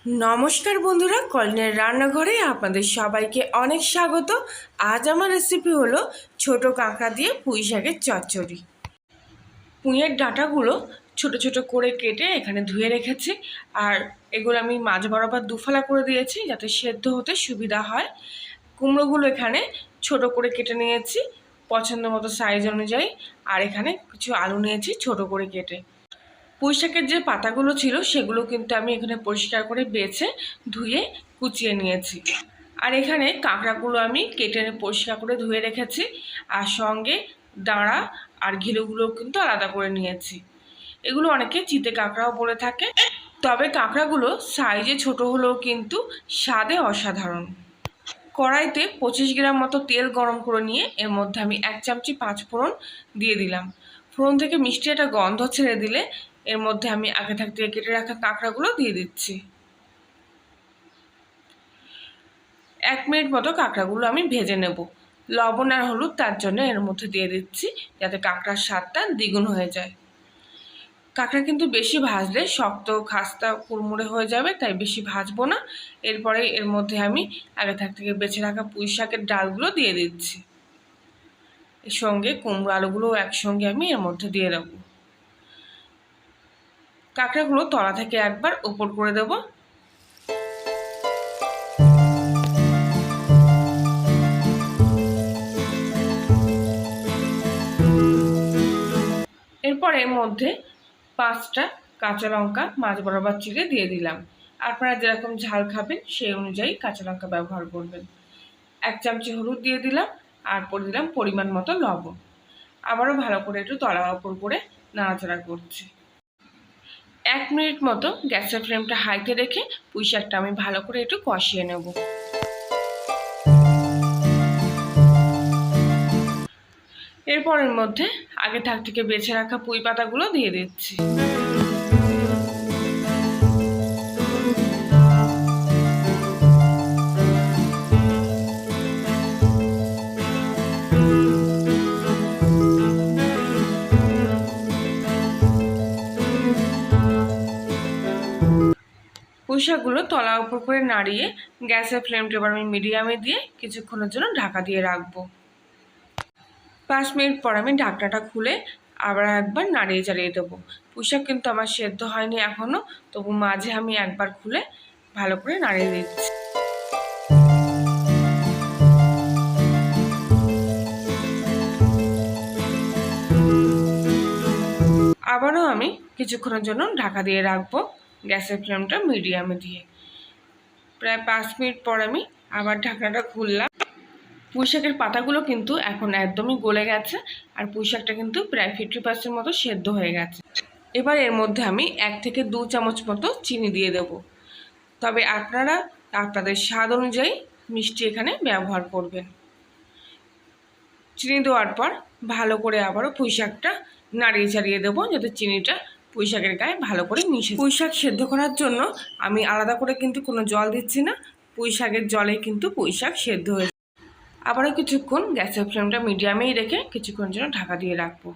নমস্কার বন্ধুরা, কলিনের রান্নাঘরে আপনাদের সবাইকে অনেক স্বাগত। আজ আমার রেসিপি হলো ছোট কাঁকড়া দিয়ে পুঁই শাকের চচ্চড়ি। পুঁইয়ের ডাঁটাগুলো ছোট ছোট করে কেটে এখানে ধুয়ে রেখেছি, আর এগুলো আমি মাঝ বরাবর দুফালা করে দিয়েছি যাতে সেদ্ধ হতে সুবিধা হয়। কুমড়োগুলো এখানে ছোট করে কেটে নিয়েছি পছন্দ মতো সাইজ অনুযায়ী, আর এখানে কিছু আলু নিয়েছি ছোট করে কেটে। পুঁই শাকের যে পাতাগুলো ছিল সেগুলো কিন্তু আমি এখানে পরিষ্কার করে বেছে ধুয়ে কুচিয়ে নিয়েছি। আর এখানে কাঁকড়াগুলো আমি কেটে পরিষ্কার করে ধুয়ে রেখেছি, আর সঙ্গে দাঁড়া আর ঘিলুগুলো কিন্তু আলাদা করে নিয়েছি। এগুলো অনেকে চিতে কাঁকড়াও বলে থাকে, তবে কাঁকড়াগুলো সাইজে ছোট হলেও কিন্তু স্বাদে অসাধারণ। কড়াইতে 25 গ্রাম মতো তেল গরম করে নিয়ে এর মধ্যে আমি 1 চামচি 5 ফোড়ন দিয়ে দিলাম। ফোড়ন থেকে মিষ্টি একটা গন্ধ ছেড়ে দিলে এর মধ্যে আমি আগে থাকতে কেটে রাখা কাঁকড়াগুলো দিয়ে দিচ্ছি। 1 মিনিট মতো কাঁকড়াগুলো আমি ভেজে নেব। লবণ আর হলুদ তার জন্য এর মধ্যে দিয়ে দিচ্ছি যাতে কাঁকড়ার স্বাদটা দ্বিগুণ হয়ে যায়। কাঁকড়া কিন্তু বেশি ভাজলে শক্ত খাস্তা কুড়মুড়ে হয়ে যাবে, তাই বেশি ভাজবো না। এরপরে এর মধ্যে আমি আগে থাকতে বেছে রাখা পুঁই শাকের ডালগুলো দিয়ে দিচ্ছি। এর সঙ্গে কুমড়ো আলুগুলো একসঙ্গে আমি এর মধ্যে দিয়ে দেবো। কাঁকড়াগুলো তলা থেকে একবার উপর করে দেব। এরপর এর মধ্যে 5টা কাঁচা লঙ্কা মাঝ বরাবর চিড়ে দিয়ে দিলাম। আপনারা যেরকম ঝাল খাবেন সেই অনুযায়ী কাঁচা লঙ্কা ব্যবহার করবেন। 1 চামচি হলুদ দিয়ে দিলাম, আর দিলাম পরিমাণ মতো লবণ। আবারও ভালো করে একটু তলা উপর করে নাড়াচাড়া করছি। 1 মিনিট মতো গ্যাসের ফ্লেমটা হাইতে রেখে পুঁই শাকটা আমি ভালো করে একটু কষিয়ে নেব। এরপরের মধ্যে আগে থেকে বেছে রাখা পুঁই পাতাগুলো দিয়ে দিচ্ছি। পুঁই শাকগুলো তলা উপর করে নাড়িয়ে গ্যাসের ফ্লেমটা এবার আমি মিডিয়ামে দিয়ে কিছুক্ষণের জন্য ঢাকা দিয়ে রাখবো। 5 মিনিট পর আমি ঢাকনাটা খুলে আবার একবার নাড়িয়ে চাড়িয়ে দেবো। পুঁই শাক কিন্তু আমার সেদ্ধ হয়নি এখনও, তবু মাঝে আমি একবার খুলে ভালো করে নাড়িয়ে দিচ্ছি। আবারও আমি কিছুক্ষণের জন্য ঢাকা দিয়ে রাখবো গ্যাসের ফ্লেমটা মিডিয়ামে দিয়ে। প্রায় 5 মিনিট পর আমি আবার ঢাকনাটা খুললাম। পুঁই শাকের পাতাগুলো কিন্তু এখন একদমই গলে গেছে, আর পুঁই শাকটা কিন্তু প্রায় 50% মতো সেদ্ধ হয়ে গেছে। এবার এর মধ্যে আমি 1 থেকে 2 চামচ মতো চিনি দিয়ে দেব, তবে আপনারা আপনাদের স্বাদ অনুযায়ী মিষ্টি এখানে ব্যবহার করবেন। চিনি দেওয়ার পর ভালো করে আবারও পুঁই শাকটা নাড়িয়ে চাড়িয়ে দেবো যাতে চিনিটা পুঁই শাকের গায়ে ভালো করে মিশে। পুঁই শাক সেদ্ধ করার জন্য আমি আলাদা করে কিন্তু কোনো জল দিচ্ছি না, পুঁই শাকের জলে কিন্তু পুঁই শাক সেদ্ধ হয়ে। আবারও কিছুক্ষণ গ্যাসের ফ্লেমটা মিডিয়ামেই রেখে কিছুক্ষণের জন্য ঢাকা দিয়ে রাখবো।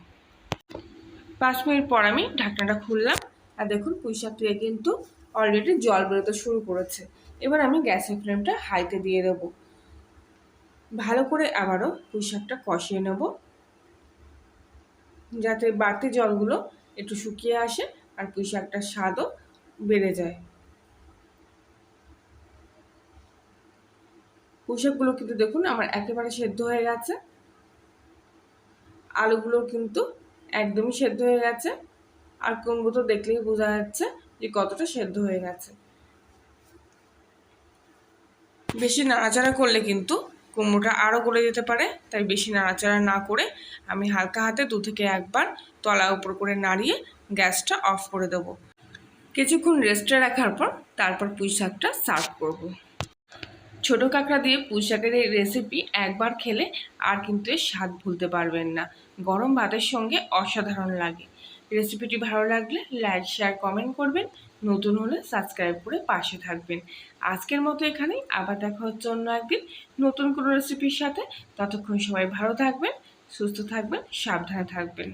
5 মিনিট পর আমি ঢাকনাটা খুললাম, আর দেখুন পুঁই শাক থেকে কিন্তু অলরেডি জল বেরোতে শুরু করেছে। এবার আমি গ্যাসের ফ্লেমটা হাইতে দিয়ে দেবো। ভালো করে আবারও পুঁই শাকটা কষিয়ে নেব যাতে বাড়তি জলগুলো একটু শুকিয়ে আসে আর পুঁই শাকটার স্বাদও বেড়ে যায়। পুঁই শাকগুলো কিন্তু দেখুন আমার একেবারে সেদ্ধ হয়ে গেছে, আলুগুলো কিন্তু একদমই সেদ্ধ হয়ে গেছে, আর কুমড়ো তো দেখলেই বোঝা যাচ্ছে যে কতটা সেদ্ধ হয়ে গেছে। বেশি নাড়াচাড়া করলে কিন্তু কুমড়োটা আরও গলে যেতে পারে, তাই বেশি নাড়াচাড়া না করে আমি হালকা হাতে 2 থেকে 1 বার তলা উপর করে নাড়িয়ে গ্যাসটা অফ করে দেবো। কিছুক্ষণ রেস্টে রাখার পর তারপর পুঁই শাকটা সার্ভ করব। ছোটো কাঁকড়া দিয়ে পুঁই শাকের এই রেসিপি একবার খেলে আর কিন্তু এর স্বাদ ভুলতে পারবেন না। গরম ভাতের সঙ্গে অসাধারণ লাগে। রেসিপিটি ভালো লাগলে লাইক, শেয়ার, কমেন্ট করবেন। নতুন হলে সাবস্ক্রাইব করে পাশে থাকবেন। আজকের মতো এখানেই, আবার দেখা হচ্ছে অন্য একদিন নতুন কোনো রেসিপির সাথে। ততক্ষণ সবাই ভালো থাকবেন, সুস্থ থাকবেন, সাবধানে থাকবেন।